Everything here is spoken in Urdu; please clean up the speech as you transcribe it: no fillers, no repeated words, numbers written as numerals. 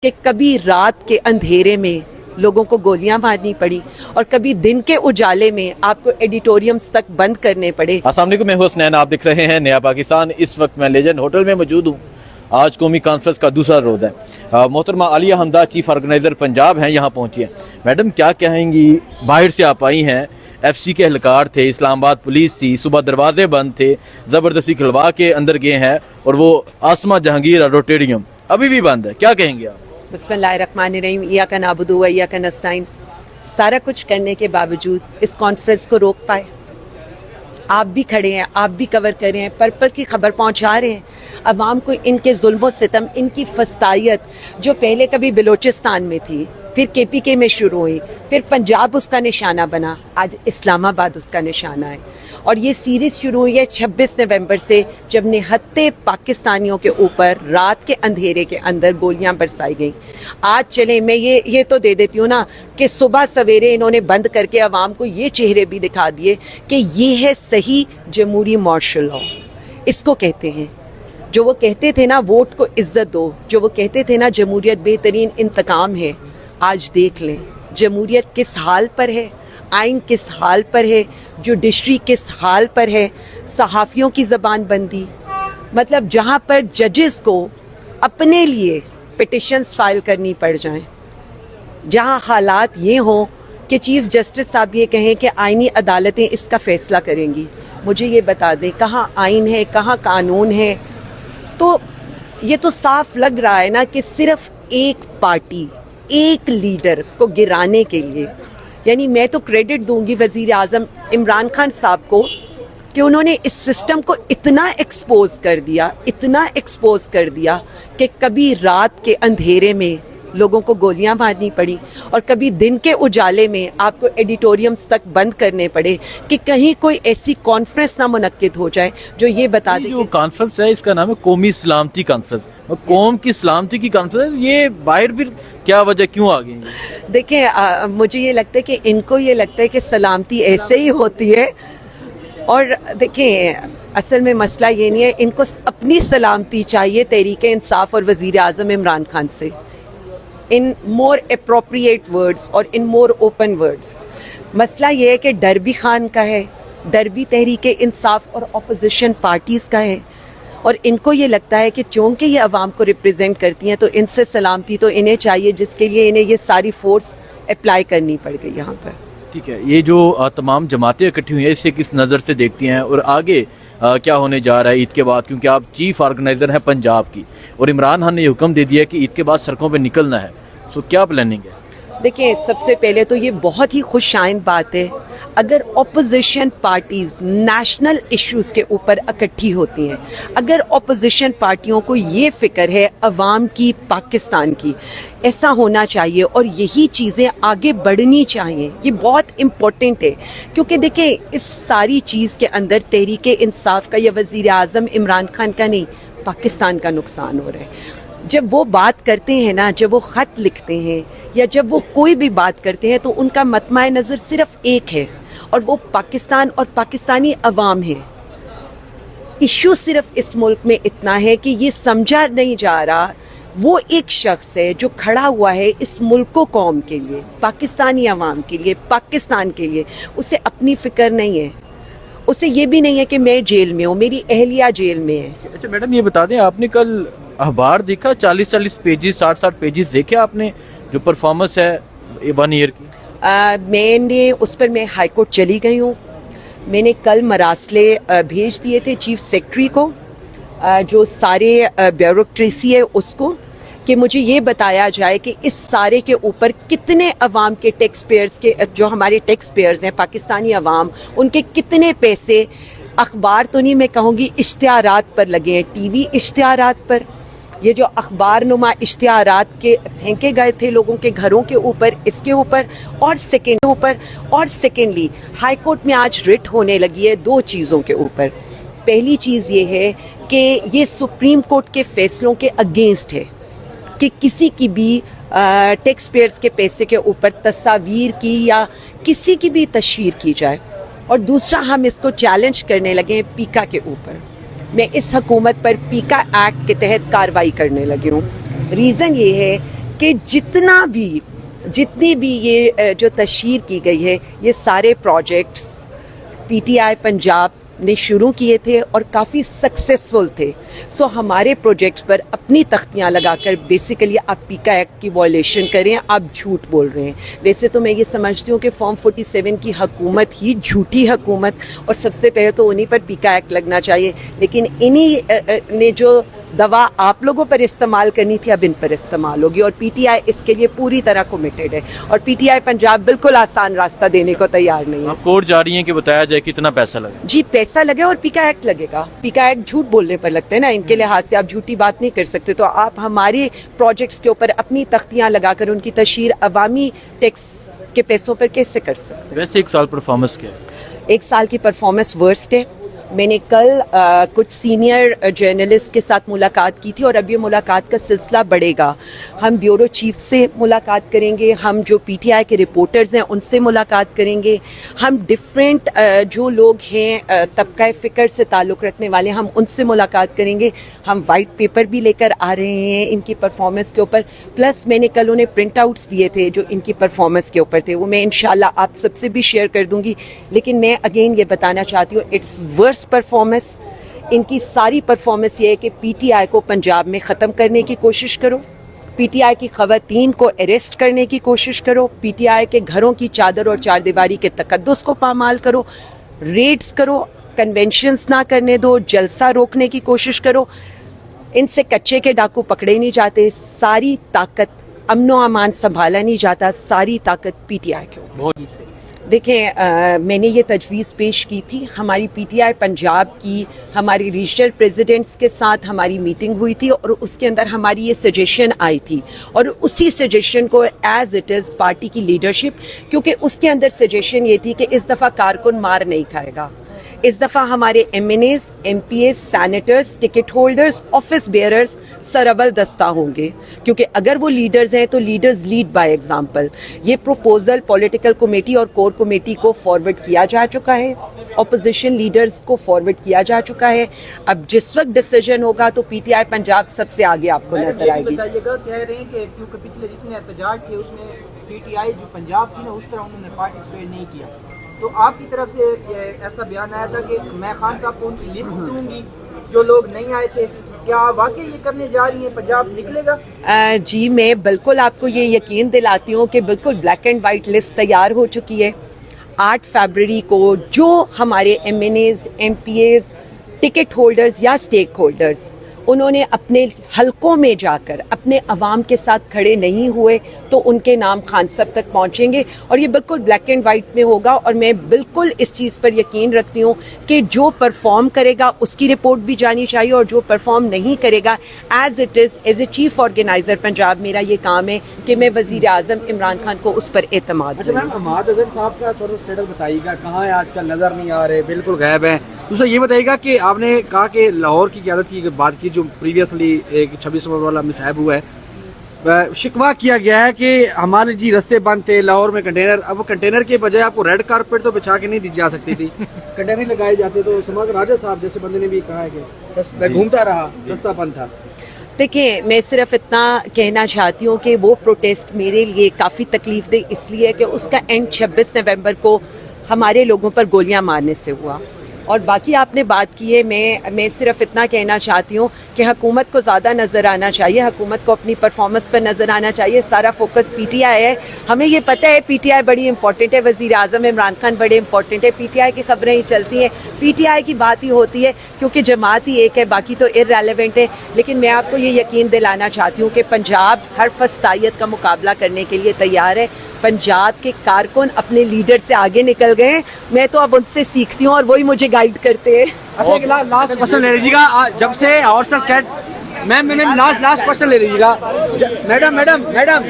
کہ کبھی رات کے اندھیرے میں لوگوں کو گولیاں مارنی پڑی اور کبھی دن کے اجالے میں آپ کو ایڈیٹوریمز تک بند کرنے پڑے. السلام علیکم، میں حسنین، آپ دیکھ رہے ہیں نیا پاکستان. اس وقت میں لیجنڈ ہوٹل میں موجود ہوں. آج قومی کانفرنس کا دوسرا روز ہے. محترمہ عالیہ حمدہ چیف آرگنائزر پنجاب ہیں، یہاں پہنچی ہیں. میڈم کیا کہیں گی؟ باہر سے آپ آئی ہیں، ایف سی کے اہلکار تھے، اسلام آباد پولیس تھی، صبح دروازے بند تھے، زبردستی کھلوا کے اندر گئے ہیں اور وہ آسما جہانگیر روٹیڈیم ابھی بھی بند ہے. کیا کہیں گے آپ؟ بسم اللہ الرحمن الرحیم. ایاک نعبد و ایاک نستعین. سارا کچھ کرنے کے باوجود اس کانفرنس کو روک پائے؟ آپ بھی کھڑے ہیں، آپ بھی کور کر رہے ہیں، پرپل کی خبر پہنچا رہے ہیں عوام کو. ان کے ظلم و ستم، ان کی فسطائیت جو پہلے کبھی بلوچستان میں تھی، پھر کے پی کے میں شروع ہوئی، پھر پنجاب اس کا نشانہ بنا، آج اسلام آباد اس کا نشانہ ہے. اور یہ سیریز شروع ہوئی ہے 26 نومبر سے، جب نہتے پاکستانیوں کے اوپر رات کے اندھیرے کے اندر گولیاں برسائی گئیں. آج چلیں میں یہ تو دے دیتی ہوں نا کہ صبح سویرے انہوں نے بند کر کے عوام کو یہ چہرے بھی دکھا دیے کہ یہ ہے صحیح جمہوری مارشل لاء. اس کو کہتے ہیں. جو وہ کہتے تھے نا ووٹ کو عزت دو، جو وہ کہتے تھے نا جمہوریت بہترین انتقام ہے، آج دیکھ لیں جمہوریت کس حال پر ہے، آئین کس حال پر ہے، جوڈیشری کس حال پر ہے، صحافیوں کی زبان بندی. مطلب جہاں پر ججز کو اپنے لیے پٹیشنز فائل کرنی پڑ جائیں، جہاں حالات یہ ہوں کہ چیف جسٹس صاحب یہ کہیں کہ آئینی عدالتیں اس کا فیصلہ کریں گی. مجھے یہ بتا دیں کہاں آئین ہے، کہاں قانون ہے؟ تو یہ تو صاف لگ رہا ہے نا کہ صرف ایک پارٹی، ایک لیڈر کو گرانے کے لیے. یعنی میں تو کریڈٹ دوں گی وزیر اعظم عمران خان صاحب کو کہ انہوں نے اس سسٹم کو اتنا ایکسپوز کر دیا کہ کبھی رات کے اندھیرے میں لوگوں کو گولیاں مارنی پڑی اور کبھی دن کے اجالے میں آپ کو ایڈیٹوریمز تک بند کرنے پڑے کہ کہیں کوئی ایسی کانفرنس نہ منعقد ہو جائے جو یہ بتا دے. جو کانفرنس ہے اس کا نام ہے قومی سلامتی کانفرنس. قوم کی سلامتی کی کانفرنس، یہ باہر بھی کیا وجہ کیوں آ گئی؟ دیکھیں مجھے یہ لگتا ہے کہ ان کو یہ لگتا ہے کہ سلامتی ایسے ہی ہوتی ہے. اور دیکھیں اصل میں مسئلہ یہ نہیں ہے، ان کو اپنی سلامتی چاہیے تحریک انصاف اور وزیر اعظم عمران خان سے، ان مور اپروپریٹ ورڈز اور ان مور اوپن ورڈز. مسئلہ یہ ہے کہ ڈر بھی خان کا ہے، ڈر بھی تحریک انصاف اور اپوزیشن پارٹیز کا ہے. اور ان کو یہ لگتا ہے کہ چونکہ یہ عوام کو ریپریزنٹ کرتی ہیں تو ان سے سلامتی تو انہیں چاہیے، جس کے لیے انہیں یہ ساری فورس اپلائی کرنی پڑ گئی یہاں پر. ٹھیک ہے، یہ جو تمام جماعتیں اکٹھی ہوئی ہیں اسے کس نظر سے دیکھتی ہیں اور آگے کیا ہونے جا رہا ہے عید کے بعد؟ کیونکہ آپ چیف آرگنائزر ہیں پنجاب کی اور عمران خان نے یہ حکم دے دیا ہے کہ عید کے بعد سڑکوں پہ نکلنا ہے. سو کیا پلاننگ ہے؟ دیکھیں سب سے پہلے تو یہ بہت ہی خوش آئند بات ہے اگر اپوزیشن پارٹیز نیشنل ایشوز کے اوپر اکٹھی ہوتی ہیں. اگر اپوزیشن پارٹیوں کو یہ فکر ہے عوام کی، پاکستان کی، ایسا ہونا چاہیے اور یہی چیزیں آگے بڑھنی چاہیے. یہ بہت امپورٹنٹ ہے کیونکہ دیکھیں اس ساری چیز کے اندر تحریک انصاف کا یا وزیر اعظم عمران خان کا نہیں، پاکستان کا نقصان ہو رہا ہے. جب وہ بات کرتے ہیں نا، جب وہ خط لکھتے ہیں یا جب وہ کوئی بھی بات کرتے ہیں تو ان کا مطمع نظر صرف ایک ہے اور وہ پاکستان اور پاکستانی عوام ہے. ایشو صرف اس ملک میں اتنا ہے کہ یہ سمجھا نہیں جا رہا وہ ایک شخص ہے جو کھڑا ہوا ہے اس ملک و قوم کے لیے، پاکستانی عوام کے لیے، پاکستان کے لیے. اسے اپنی فکر نہیں ہے، اسے یہ بھی نہیں ہے کہ میں جیل میں ہوں، میری اہلیہ جیل میں ہے. اچھا میڈم یہ بتا دیں، آپ نے کل اخبار دیکھا 40 پیجز 60 پیجز دیکھے آپ نے جو پرفارمنس ہے 1 ایئر کی؟ میں نے اس پر میں ہائی کورٹ چلی گئی ہوں. میں نے کل مراسلے بھیج دیے تھے چیف سیکرٹری کو، جو سارے بیوروکریسی ہے اس کو، کہ مجھے یہ بتایا جائے کہ اس سارے کے اوپر کتنے عوام کے ٹیکس پیئرز کے، جو ہمارے ٹیکس پیئرز ہیں پاکستانی عوام، ان کے کتنے پیسے اخبار تو نہیں میں کہوں گی اشتہارات پر لگے ہیں، ٹی وی اشتہارات پر. یہ جو اخبار نما اشتہارات کے پھینکے گئے تھے لوگوں کے گھروں کے اوپر، اس کے اوپر. اور سیکنڈلی ہائی کورٹ میں آج رٹ ہونے لگی ہے 2 چیزوں کے اوپر. پہلی چیز یہ ہے کہ یہ سپریم کورٹ کے فیصلوں کے اگینسٹ ہے کہ کسی کی بھی ٹیکس پیئرز کے پیسے کے اوپر تصاویر کی یا کسی کی بھی تشہیر کی جائے. اور دوسرا ہم اس کو چیلنج کرنے لگے ہیں پیکا کے اوپر. میں اس حکومت پر پیکا ایکٹ کے تحت کارروائی کرنے لگی ہوں. ریزن یہ ہے کہ جتنی بھی یہ جو تشہیر کی گئی ہے یہ سارے projects P T I Punjab نے شروع کیے تھے اور کافی سکسیسفل تھے. سو ہمارے پروجیکٹس پر اپنی تختیاں لگا کر بیسیکلی آپ پیکا ایکٹ کی وائلیشن کریں, آپ جھوٹ بول رہے ہیں. ویسے تو میں یہ سمجھتی ہوں کہ فارم 47 کی حکومت ہی جھوٹی حکومت, اور سب سے پہلے تو انہی پر پیکا ایکٹ لگنا چاہیے, لیکن انہی نے جو دوا آپ لوگوں پر استعمال کرنی تھی اب ان پر استعمال ہوگی, اور پی ٹی آئی اس کے لیے پوری طرح کمیٹڈ ہے, اور پی ٹی آئی پنجاب بالکل آسان راستہ دینے کو تیار نہیں ہے. آپ کورٹ جا رہی ہیں کہ بتایا جائے کتنا پیسہ لگے. جی پیسہ لگے اور پیکا ایکٹ لگے گا. پیکا ایکٹ جھوٹ بولنے پر لگتا ہے نا, ان کے لحاظ سے آپ جھوٹی بات نہیں کر سکتے. تو آپ ہمارے پروجیکٹس کے اوپر اپنی تختیاں لگا کر ان کی تشہیر عوامی ٹیکس کے پیسوں پر کیسے کر سکتے؟ ویسے ایک سال پرفارمنس کیا ہے؟ ایک سال کی پرفارمنس ورسٹ ہے. میں نے کل کچھ سینئر جرنلسٹ کے ساتھ ملاقات کی تھی, اور اب یہ ملاقات کا سلسلہ بڑھے گا. ہم بیورو چیف سے ملاقات کریں گے, ہم جو پی ٹی آئی کے رپورٹرز ہیں ان سے ملاقات کریں گے, ہم ڈفرینٹ جو لوگ ہیں طبقہ فکر سے تعلق رکھنے والے ہم ان سے ملاقات کریں گے. ہم وائٹ پیپر بھی لے کر آ رہے ہیں ان کی پرفارمنس کے اوپر, پلس میں نے کل انہیں پرنٹ آؤٹس دیے تھے جو ان کی پرفارمنس کے اوپر تھے, وہ میں انشاءاللہ آپ سب سے بھی شیئر کر دوں گی. لیکن میں اگین یہ بتانا چاہتی ہوں اٹس ورسٹ پرفارمنس. ان کی ساری پرفارمنس یہ ہے کہ پی ٹی آئی کو پنجاب میں ختم کرنے کی کوشش کرو, پی ٹی آئی کی خواتین کو اریسٹ کرنے کی کوشش کرو, پی ٹی آئی کے گھروں کی چادر اور چار دیواری کے تقدس کو پامال کرو, ریڈز کرو, کنونشنز نہ کرنے دو, جلسہ روکنے کی کوشش کرو. ان سے کچے کے ڈاکو پکڑے نہیں جاتے, ساری طاقت امن و امان سنبھالا نہیں جاتا, ساری طاقت پی ٹی آئی کے اوپر. دیکھیں میں نے یہ تجویز پیش کی تھی, ہماری پی ٹی آئی پنجاب کی ہماری ریجنل پریزیڈنٹس کے ساتھ ہماری میٹنگ ہوئی تھی, اور اس کے اندر ہماری یہ سجیشن آئی تھی, اور اسی سجیشن کو ایز اٹ از پارٹی کی لیڈرشپ, کیونکہ اس کے اندر سجیشن یہ تھی کہ اس دفعہ کارکن مار نہیں کھائے گا, اس دفعہ ہمارے M N as, M P as, senators, ticket holders, office bearers سرابل دستہ ہوں گے, کیونکہ اگر وہ لیڈرز ہیں تو لیڈرز لیڈ بائی ایگزامپل. یہ پروپوزل پولیٹیکل کمیٹی اور کور کمیٹی کو فارورڈ کیا جا چکا ہے, اپوزیشن لیڈرز کو فارورڈ کیا جا چکا ہے. اب جس وقت ڈیسیجن ہوگا تو پی ٹی آئی پنجاب سب سے آگے آپ کو نظر آئے گی. کہہ رہے ہیں کہ کیونکہ پچھلے جتنے احتجاج تھے اس میں پی ٹی آئی جو پنجاب تھی نا اس طرح انہوں نے پارٹیسپیٹ نہیں کیا, تو آپ کی طرف سے ایسا بیان آیا تھا کہ میں خان صاحب کو ان کی لسٹ دوں گی جو لوگ نہیں آئے تھے, کیا واقعی یہ کرنے جا رہی ہیں, پنجاب نکلے گا؟ جی میں بالکل آپ کو یہ یقین دلاتی ہوں کہ بالکل بلیک اینڈ وائٹ لسٹ تیار ہو چکی ہے. 8 فیبرری کو جو ہمارے M N as, M P As, ticket holders یا اسٹیک ہولڈرز انہوں نے اپنے حلقوں میں جا کر اپنے عوام کے ساتھ کھڑے نہیں ہوئے تو ان کے نام خان صاحب تک پہنچیں گے, اور یہ بالکل بلیک اینڈ وائٹ میں ہوگا. اور میں بالکل اس چیز پر یقین رکھتی ہوں کہ جو پرفارم کرے گا اس کی رپورٹ بھی جانی چاہیے, اور جو پرفارم نہیں کرے گا as it is, as a chief organiser Punjab میرا یہ کام ہے کہ میں وزیر اعظم عمران خان کو اس پر اعتماد. اچھا میم, عماد اظہر صاحب کا تھوڑا اسٹیٹس بتائیے گا, کہاں ہے آج کل, نظر نہیں آ رہے, بالکل غائب ہیں. دوسرا یہ بتائیے گا کہ آپ نے کہا کہ لاہور کی قیادت کی بات کی جو پریویسلی ایک 26 نومبر والا مصائب ہوا ہے, شکوہ کیا گیا ہے کہ ہمارے جی رستے بند تھے لاہور میں کنٹینر, اب وہ کنٹینر کے بجائے آپ کو ریڈ کارپیٹ تو بچھا کے نہیں دی جا سکتی تھی, کنٹینر لگائے جاتے. تو سما راجہ صاحب جیسے بندے نے بھی کہا ہے کہ بس میں گھومتا رہا, رستہ بند تھا. دیکھیں میں صرف اتنا کہنا چاہتی ہوں کہ وہ پروٹیسٹ میرے لیے کافی تکلیف دہ اس لیے کہ اس کا اینڈ 26 نومبر کو ہمارے لوگوں پر گولیاں مارنے سے ہوا. اور باقی آپ نے بات کی ہے, میں صرف اتنا کہنا چاہتی ہوں کہ حکومت کو زیادہ نظر آنا چاہیے, حکومت کو اپنی پرفارمنس پر نظر آنا چاہیے. سارا فوکس پی ٹی آئی ہے, ہمیں یہ پتہ ہے پی ٹی آئی بڑی امپورٹنٹ ہے, وزیر اعظم عمران خان بڑے امپورٹنٹ ہے, پی ٹی آئی کی خبریں ہی چلتی ہیں, پی ٹی آئی کی بات ہی ہوتی ہے کیونکہ جماعت ہی ایک ہے, باقی تو ارریلیونٹ ہے. لیکن میں آپ کو یہ یقین دلانا چاہتی ہوں کہ پنجاب ہر فسطائیت کا مقابلہ کرنے کے لیے تیار ہے. پنجاب کے کارکن اپنے لیڈر سے آگے نکل گئے ہیں, میں تو اب ان سے سیکھتی ہوں اور وہی مجھے گائیڈ کرتے ہیں. اچھا ایک لاسٹ کوشچن لے لیجیے گا, جب سے اور سر کیٹ میم لاسٹ کوشچن لے لیجیے گا میڈم.